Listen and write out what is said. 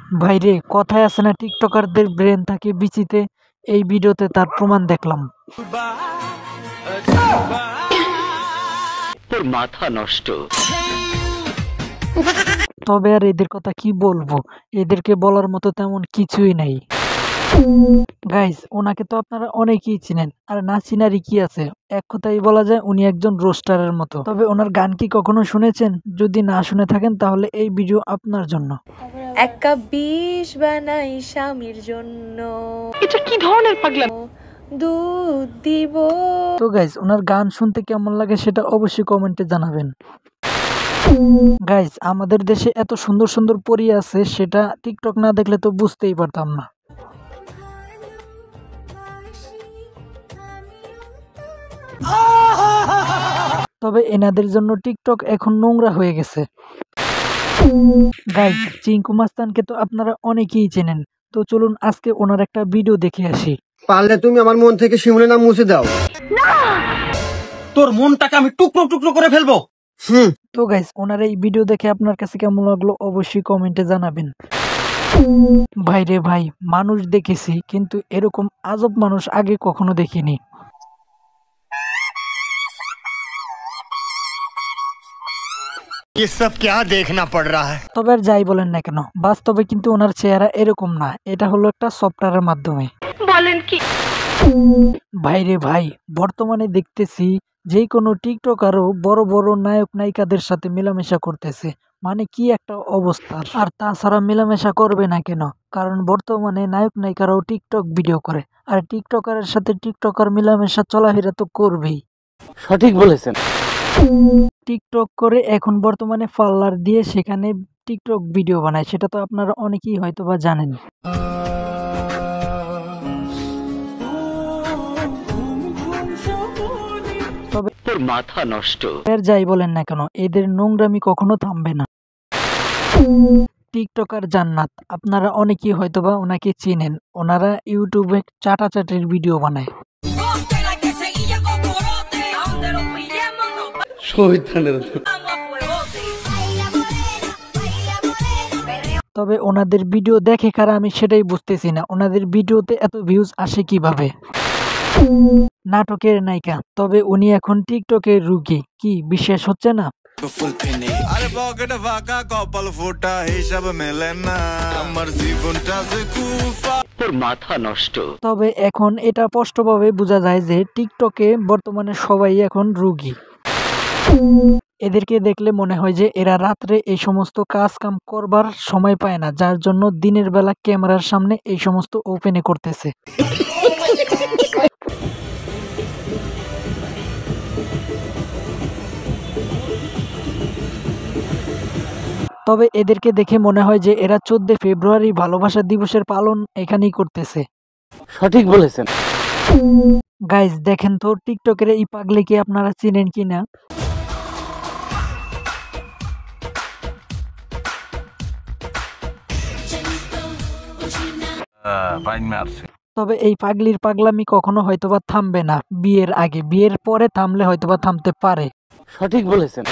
ভাইরে, কথায় আছে না টিকটকারদের ব্রেন থাকে বিচিতে। এই ভিডিওতে তার প্রমাণ দেখলাম। তোর মাথা নষ্ট। তবে আর এদের কথা কি বলবো, এদেরকে বলার মতো তেমন কিছুই নাই। গাইস, ওনাকে তো আপনারা অনেকেই চিনেন, আর না চিনারই কি আছে। এক কথাই বলা যায় উনি একজন রোস্টারের মতো। তবে ওনার গান কি কখনো শুনেছেন? যদি না শুনে থাকেন তাহলে এই ভিডিও আপনার জন্য। এক কাপ বিষ বানাই স্বামীর জন্য, এটা কি ধরনের পাগলামি? দুধ দিব। তো গাইস, ওনার গান শুনতে কেমন লাগে সেটা অবশ্যই কমেন্টে জানাবেন। গাইস, আমাদের দেশে এত সুন্দর সুন্দর পরী আছে, সেটা টিকটক না দেখলে তো বুঝতেই পারতাম না। তবে এনাদের জন্য টিকটক এখন নোংরা হয়ে গেছে। গাইস, চিঙ্কু মাস্তানকে তো আপনারা অনেকেই চেনেন। তো চলুন আজকে ওনার একটা ভিডিও দেখে আসি। পারলে তুমি আমার মন থেকে শিমুলের নাম মুছে দাও। তোর মনটাকে আমি টুকরো টুকরো করে ফেলবো। তো গাইস, ওনার এই ভিডিও দেখে আপনার কাছে কেমন লাগলো অবশ্যই কমেন্টে জানাবেন। ভাইরে ভাই, মানুষ দেখেছি কিন্তু এরকম আজব মানুষ আগে কখনো দেখিনি। ये सब क्या देखना पड़ रहा है। তবে আর যাই বলেন না কেন, বাস্তবে কিন্তু ওনার চেহারা এরকম না। এটা হলো একটা সফটওয়্যারের মাধ্যমে। বলেন কি? ভাইরে ভাই, বর্তমানে দেখতেছি যে কোনো টিকটকারও বড় বড় নায়ক নায়িকাদের সাথে মেলামেশা করতেছে। মানে কি একটা অবস্থা! আর তাছাড়া মেলামেশা করবে না কেন? কারণ বর্তমানে নায়ক নায়িকারাও টিকটক ভিডিও করে, আর টিকটকারের সাথে টিকটকার মেলামেশা চলাফেরা তো করবেই। সঠিক বলেছেন। টিকটক করে এখন বর্তমানে পার্লার দিয়ে সেখানে টিকটক ভিডিও বানায়, সেটা তো আপনারা অনেকেই হয়তো বা জানেন। তবে তোর মাথা নষ্ট। আর যাই বলেন না কেন, এদের নোংরামি কখনো থামবে না। টিকটকার জান্নাত, আপনারা অনেকেই হয়তো বা ওনাকে চিনেন। ওনারা ইউটিউবে চাটাচাটির ভিডিও বানায়। তবে ওনাদের ভিডিও দেখে কারা আমি সেটাই বুঝতেছি না। ওনাদের ভিডিওতে এত ভিউজ আসে কিভাবে? নাটকের নায়িকা, তবে উনি এখন টিকটকের রুগী। কি বিশ্বাস হচ্ছে না? তোর মাথা নষ্ট। তবে এখন এটা স্পষ্টভাবে বোঝা যায় যে টিকটকে বর্তমানে সবাই এখন রুগী। এদেরকে দেখলে মনে হয় যে এরা রাত্রে এই সমস্ত কাজ কাম করবার সময় পায় না, যার জন্য দিনের বেলা ক্যামেরার সামনে এই সমস্ত ওপেনে করতেছে। তবে এদেরকে দেখে মনে হয় যে এরা 14 ফেব্রুয়ারি ভালোবাসা দিবসের পালন এখানেই করতেছে। সঠিক বলেছেন। গাইজ, দেখেন তো টিকটকের এই পাগলিকে আপনারা চিনেন কিনা? তবে এই পাগলির পাগলামি কখনো হয়তোবা থামবে না বিয়ের আগে। বিয়ের পরে থামলে হয়তোবা থামতে পারে। সঠিক বলেছেন।